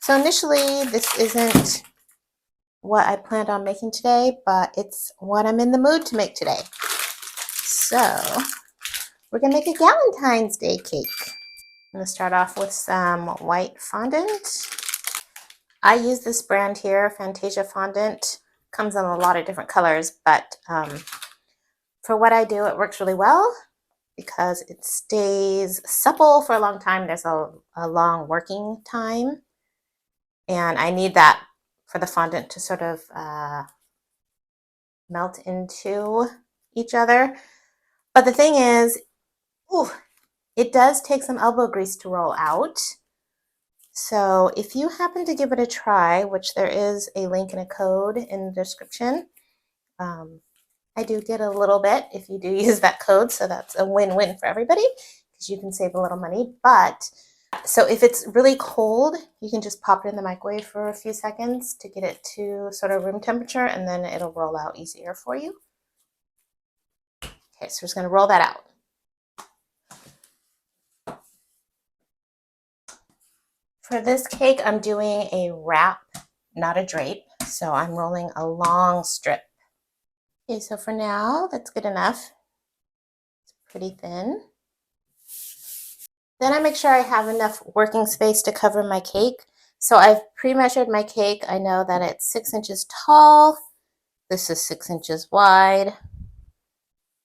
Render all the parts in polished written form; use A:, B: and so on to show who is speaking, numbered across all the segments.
A: So initially, this isn't what I planned on making today, but it's what I'm in the mood to make today. So we're gonna make a Galentine's Day cake. I'm gonna start off with some white fondant. I use this brand here, Fantasia Fondant. Comes in a lot of different colors, but for what I do, it works really well because it stays supple for a long time. There's a long working time, and I need that for the fondant to sort of melt into each other. But the thing is, it does take some elbow grease to roll out. So if you happen to give it a try, which there is a link and a code in the description, I do get a little bit if you do use that code, so that's a win-win for everybody because you can save a little money. But so if it's really cold, you can just pop it in the microwave for a few seconds to get it to sort of room temperature, and then it'll roll out easier for you. Okay, so we're just going to roll that out. For this cake, I'm doing a wrap, not a drape, so I'm rolling a long strip. Okay, so for now, that's good enough. It's pretty thin. Then I make sure I have enough working space to cover my cake. So I've pre-measured my cake. I know that it's 6 inches tall. This is 6 inches wide.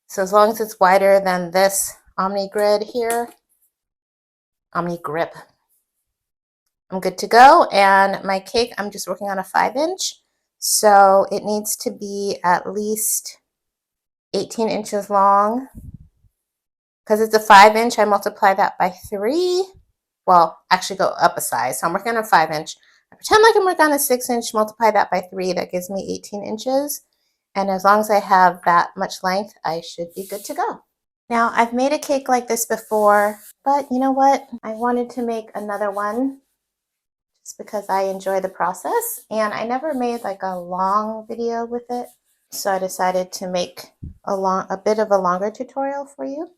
A: So as long as it's wider than this Omni Grid here, Omni Grip, I'm good to go. And my cake, I'm just working on a 5-inch. So it needs to be at least 18 inches long. Because it's a 5-inch, I multiply that by 3. Well, actually go up a size. So I'm working on a 5-inch. I pretend like I'm working on a 6-inch, multiply that by 3. That gives me 18 inches. And as long as I have that much length, I should be good to go. Now, I've made a cake like this before, but you know what? I wanted to make another one just because I enjoy the process. And I never made like a long video with it. So I decided to make a bit of a longer tutorial for you.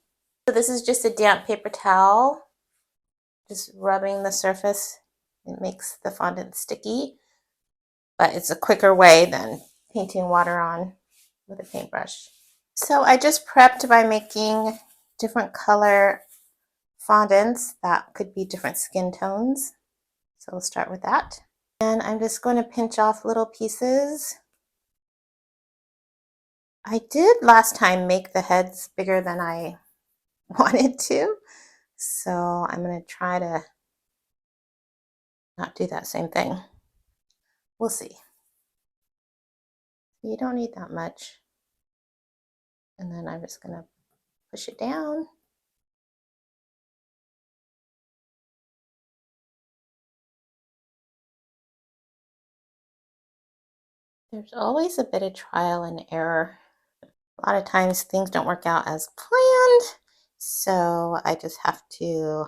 A: So this is just a damp paper towel, just rubbing the surface. It makes the fondant sticky, but it's a quicker way than painting water on with a paintbrush. So I just prepped by making different color fondants that could be different skin tones. So we'll start with that. And I'm just going to pinch off little pieces. I did last time make the heads bigger than I wanted to, so I'm going to try to not do that same thing. We'll see. You don't need that much. And then I'm just going to push it down. There's always a bit of trial and error. A lot of times things don't work out as planned, so I just have to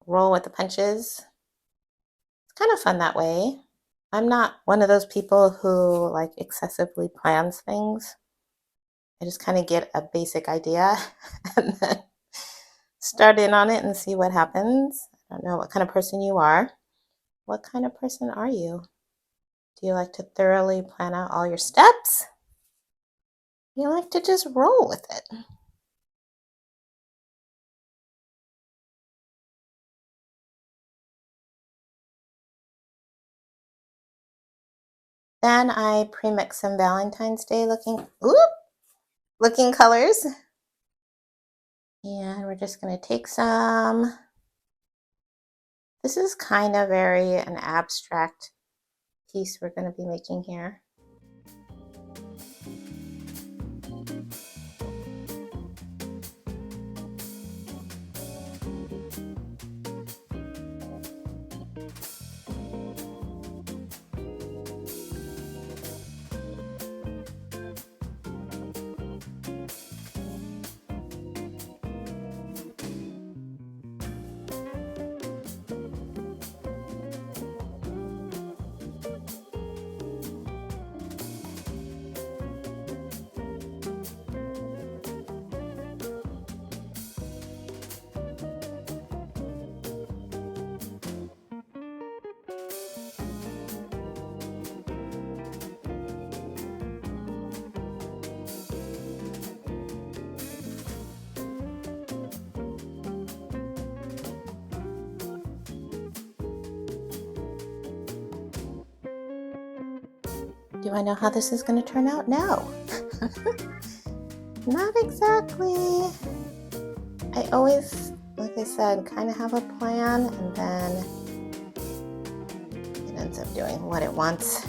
A: roll with the punches. It's kind of fun that way. I'm not one of those people who like excessively plans things. I just kind of get a basic idea and then start in on it and see what happens. I don't know what kind of person you are. What kind of person are you? Do you like to thoroughly plan out all your steps? You like to just roll with it. Then I pre-mix some Valentine's Day looking colors. And we're just going to take some. This is kind of an abstract piece we're going to be making here. Do I know how this is going to turn out? No. Not exactly. I always, like I said, kind of have a plan, and then it ends up doing what it wants.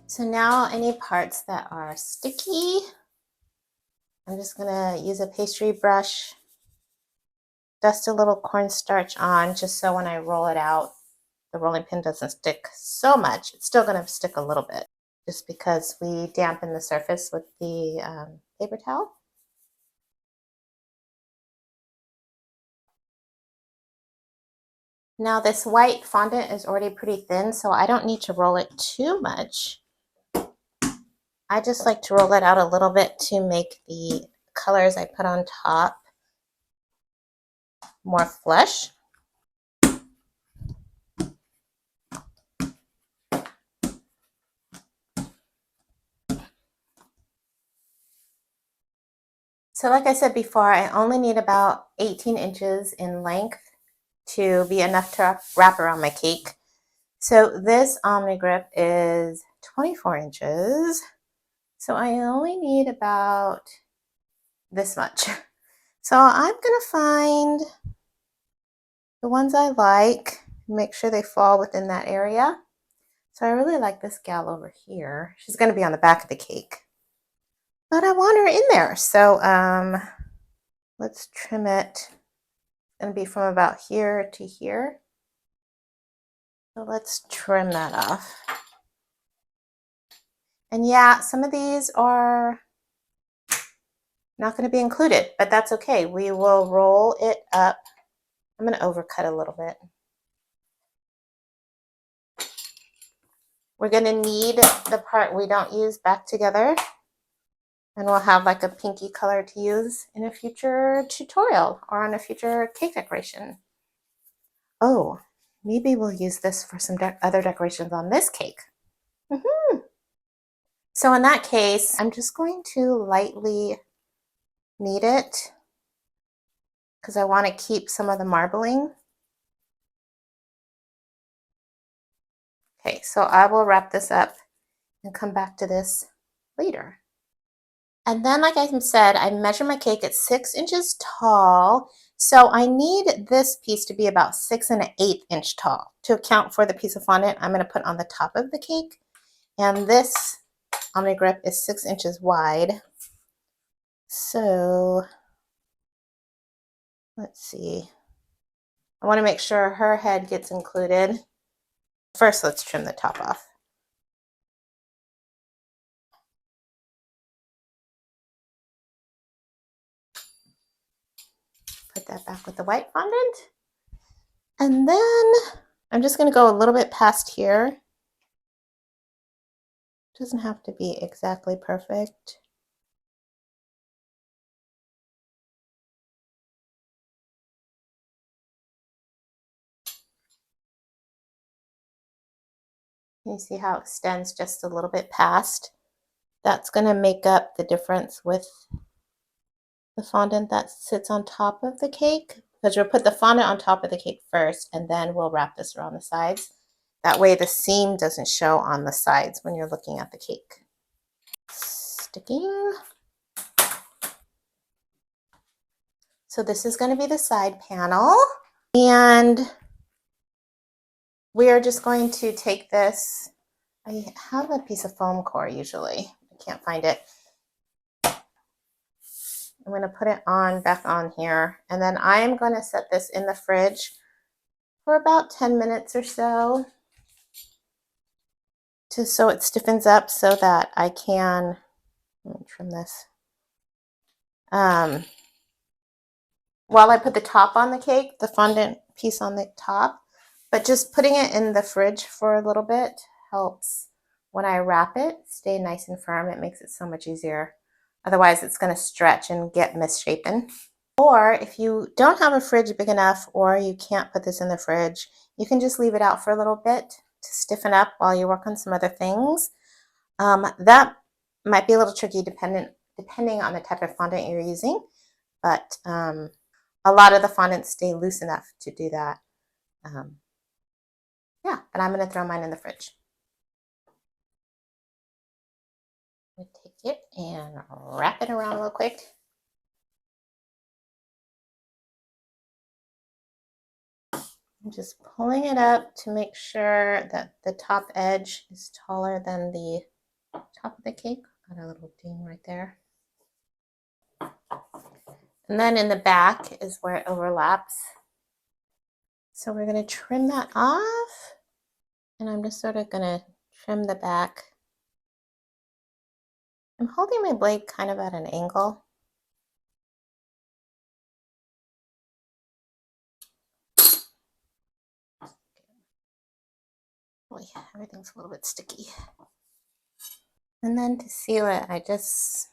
A: So now any parts that are sticky, I'm just gonna use a pastry brush, dust a little cornstarch on, just so when I roll it out, the rolling pin doesn't stick so much. It's still gonna stick a little bit, just because we dampen the surface with the paper towel. Now this white fondant is already pretty thin, so I don't need to roll it too much. I just like to roll it out a little bit to make the colors I put on top more flush. So like I said before, I only need about 18 inches in length to be enough to wrap around my cake. So this Omni Grip is 24 inches. So I only need about this much. So I'm gonna find the ones I like, make sure they fall within that area. So I really like this gal over here. She's gonna be on the back of the cake, but I want her in there. So let's trim it. It's gonna be from about here to here. So let's trim that off. And yeah, some of these are not going to be included, but that's okay. We will roll it up. I'm going to overcut a little bit. We're going to need the part we don't use back together, and we'll have like a pinky color to use in a future tutorial or on a future cake decoration. Oh, maybe we'll use this for some other decorations on this cake. So in that case, I'm just going to lightly knead it because I want to keep some of the marbling. Okay, so I will wrap this up and come back to this later. And then, like I said, I measure my cake at 6 inches tall. So I need this piece to be about 6 1/8 inch tall to account for the piece of fondant I'm going to put on the top of the cake. And this Omni Grip is 6 inches wide. So let's see. I want to make sure her head gets included. First, let's trim the top off. Put that back with the white fondant. And then I'm just going to go a little bit past here. It doesn't have to be exactly perfect. You see how it extends just a little bit past? That's going to make up the difference with the fondant that sits on top of the cake, because we'll put the fondant on top of the cake first, and then we'll wrap this around the sides. That way the seam doesn't show on the sides when you're looking at the cake. sticking. So this is going to be the side panel. And we are just going to take this. I have a piece of foam core usually. I can't find it. I'm going to put it on back on here. And then I am going to set this in the fridge for about 10 minutes or so, just so it stiffens up so that I can, let me trim this. While I put the top on the cake, the fondant piece on the top, but just putting it in the fridge for a little bit helps when I wrap it stay nice and firm. It makes it so much easier. Otherwise, it's going to stretch and get misshapen. Or if you don't have a fridge big enough or you can't put this in the fridge, you can just leave it out for a little bit to stiffen up while you work on some other things. That might be a little tricky depending on the type of fondant you're using, but a lot of the fondants stay loose enough to do that. Yeah, but I'm going to throw mine in the fridge. I'm going to take it and wrap it around real quick. I'm just pulling it up to make sure that the top edge is taller than the top of the cake. Got a little ding right there. And then in the back is where it overlaps. So we're going to trim that off. And I'm just sort of going to trim the back. I'm holding my blade kind of at an angle. Boy, everything's a little bit sticky. And then to seal it, I just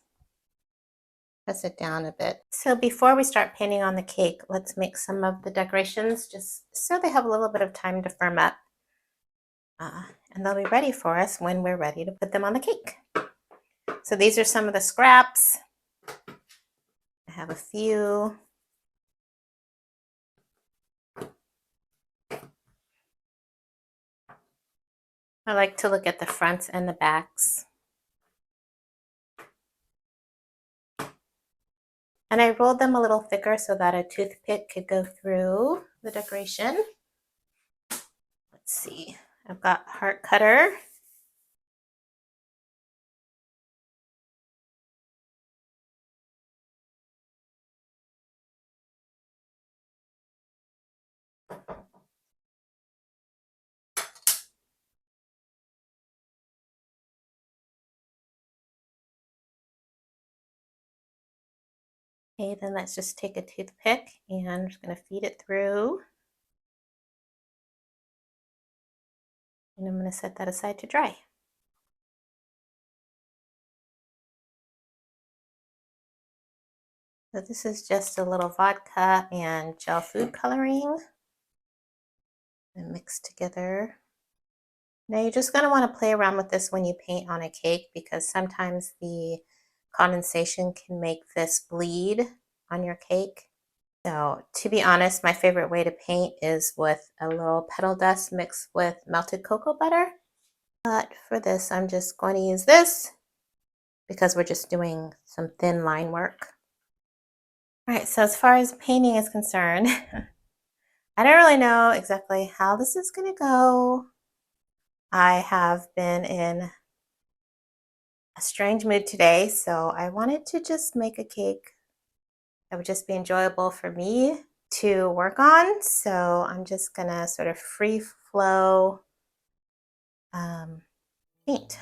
A: press it down a bit. So before we start painting on the cake, let's make some of the decorations just so they have a little bit of time to firm up. And they'll be ready for us when we're ready to put them on the cake. So these are some of the scraps. I have a few. I like to look at the fronts and the backs. And I rolled them a little thicker so that a toothpick could go through the decoration. Let's see, I've got heart cutter. Okay, then let's just take a toothpick and I'm just going to feed it through. And I'm going to set that aside to dry. So this is just a little vodka and gel food coloring and mixed together. Now you're just going to want to play around with this when you paint on a cake because sometimes the condensation can make this bleed on your cake. So to be honest, my favorite way to paint is with a little petal dust mixed with melted cocoa butter. But for this, I'm just going to use this because we're just doing some thin line work. All right, so as far as painting is concerned, I don't really know exactly how this is going to go. I have been in a strange mood today, so I wanted to just make a cake that would just be enjoyable for me to work on. So I'm just going to sort of free flow paint.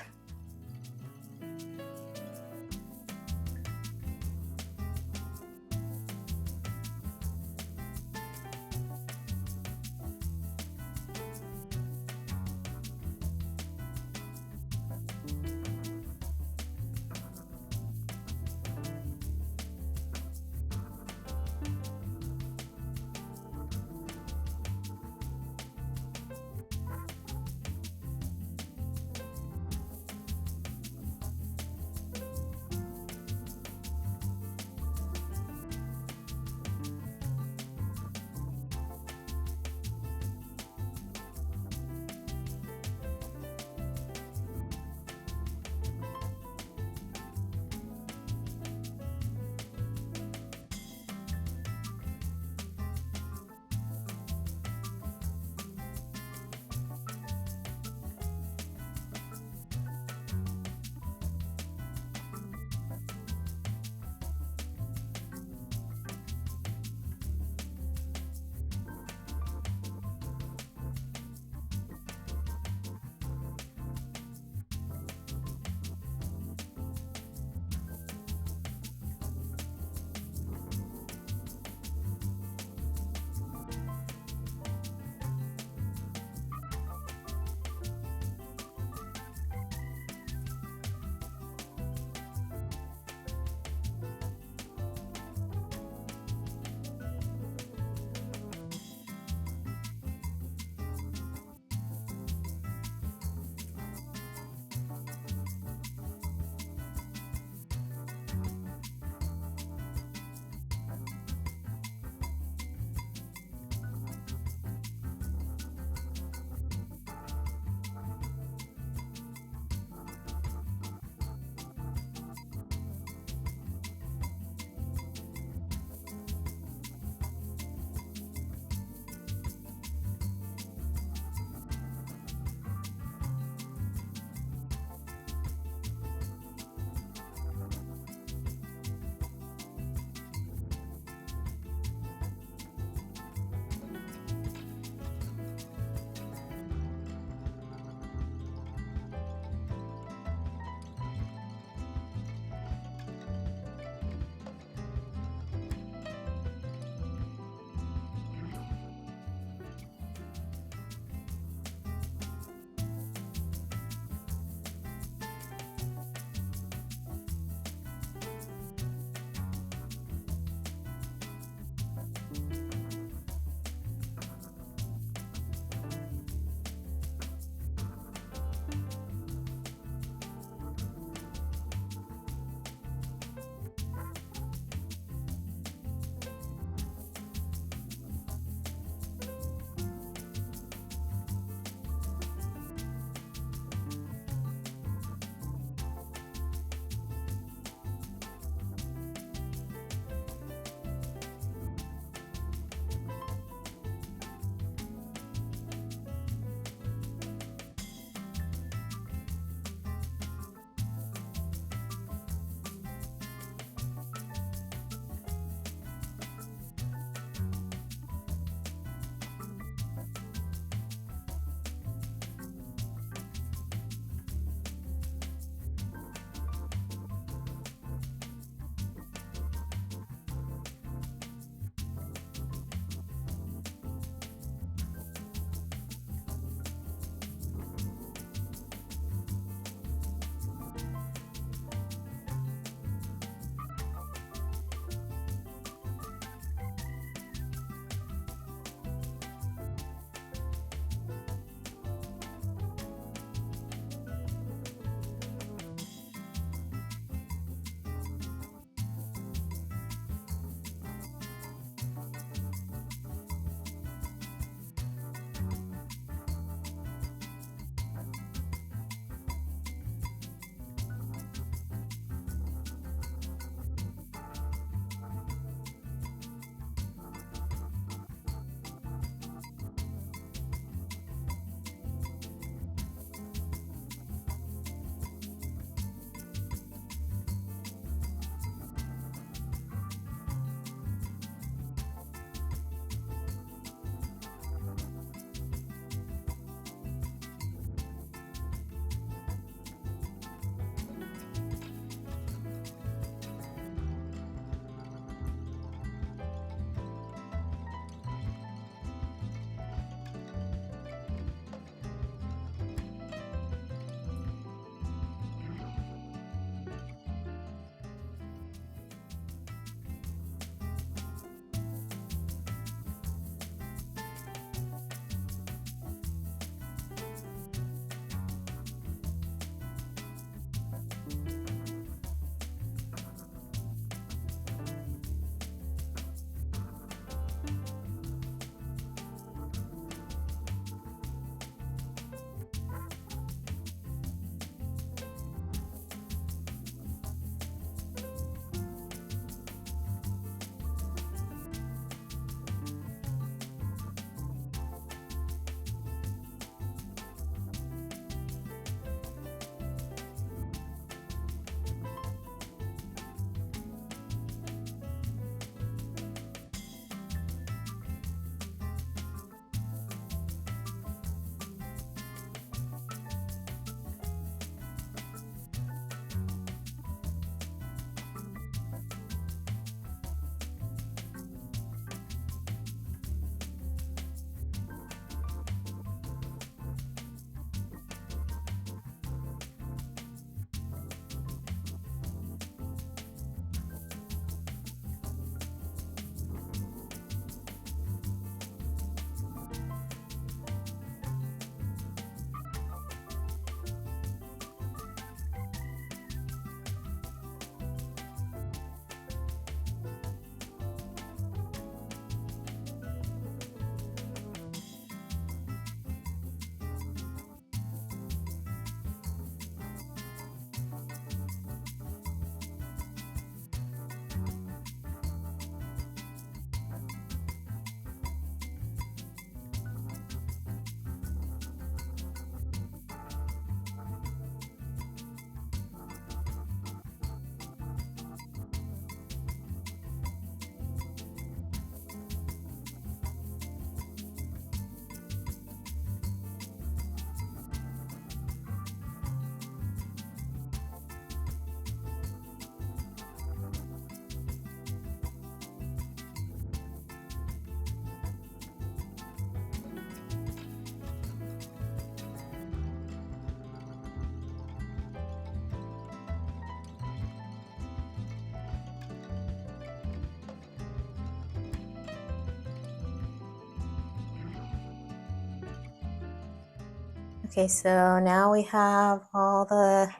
A: Okay, so now we have all the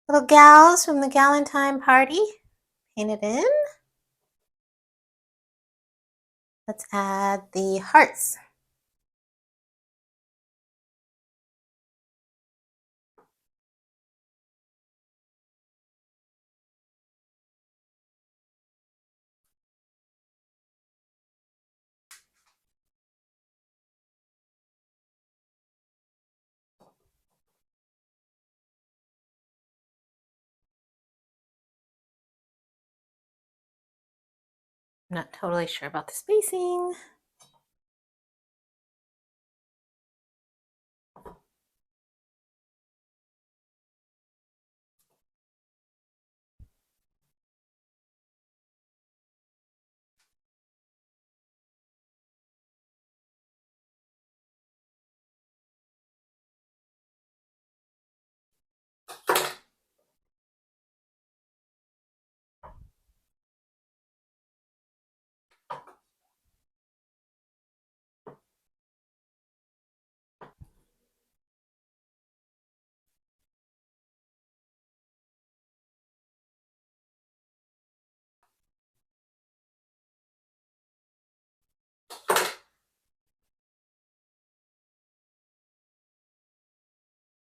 A: little gals from the Galentine party painted in. Let's add the hearts. I'm not totally sure about the spacing.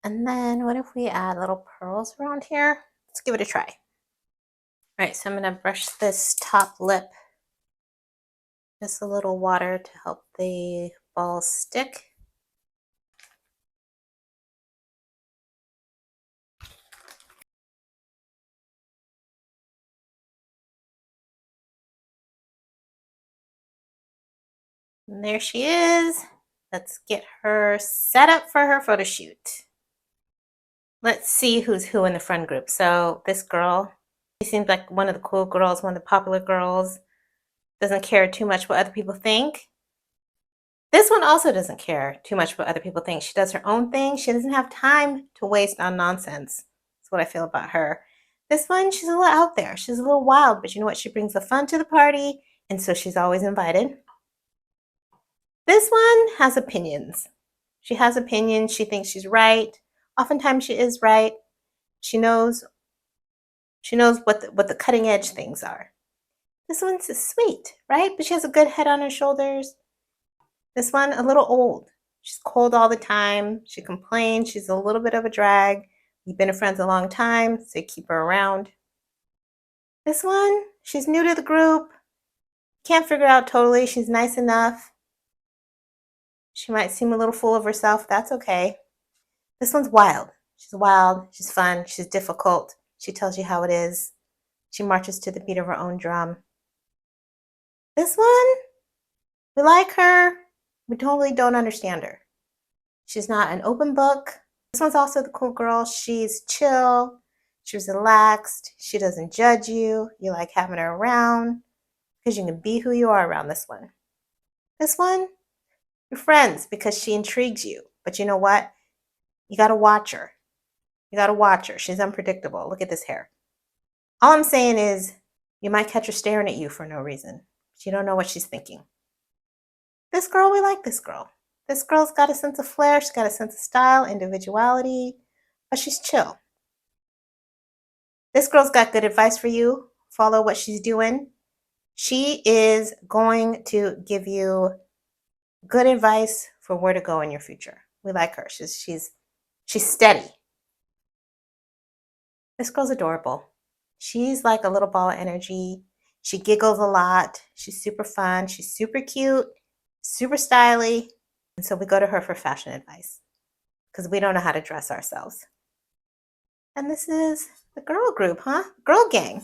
A: And then what if we add little pearls around here? Let's give it a try. All right, so I'm gonna brush this top lip. Just a little water to help the balls stick. And there she is. Let's get her set up for her photo shoot. Let's see who's who in the friend group. So this girl, she seems like one of the cool girls, one of the popular girls. Doesn't care too much what other people think. This one also doesn't care too much what other people think. She does her own thing. She doesn't have time to waste on nonsense. That's what I feel about her. This one, she's a little out there. She's a little wild, but you know what? She brings the fun to the party, and so she's always invited. This one has opinions. She has opinions. She thinks she's right. Oftentimes she is right. She knows what the cutting edge things are. This one's sweet, right? But she has a good head on her shoulders. This one, a little old. She's cold all the time. She complains. She's a little bit of a drag. You've been friends a long time, so you keep her around. This one, she's new to the group. Can't figure out totally. She's nice enough. She might seem a little full of herself. That's okay. This one's wild. She's wild. She's fun. She's difficult. She tells you how it is. She marches to the beat of her own drum. This one, we like her. We totally don't understand her. She's not an open book. This one's also the cool girl. She's chill. She's relaxed. She doesn't judge you. You like having her around because you can be who you are around this one. This one, you're friends because she intrigues you. But you know what? You got to watch her. You got to watch her. She's unpredictable. Look at this hair. All I'm saying is you might catch her staring at you for no reason. But you don't know what she's thinking. This girl, we like this girl. This girl's got a sense of flair. She's got a sense of style, individuality, but she's chill. This girl's got good advice for you. Follow what she's doing. She is going to give you good advice for where to go in your future. We like her. She's steady. This girl's adorable. She's like a little ball of energy. She giggles a lot. She's super fun. She's super cute, super stylish. And so we go to her for fashion advice because we don't know how to dress ourselves. And this is the girl group, huh? Girl gang.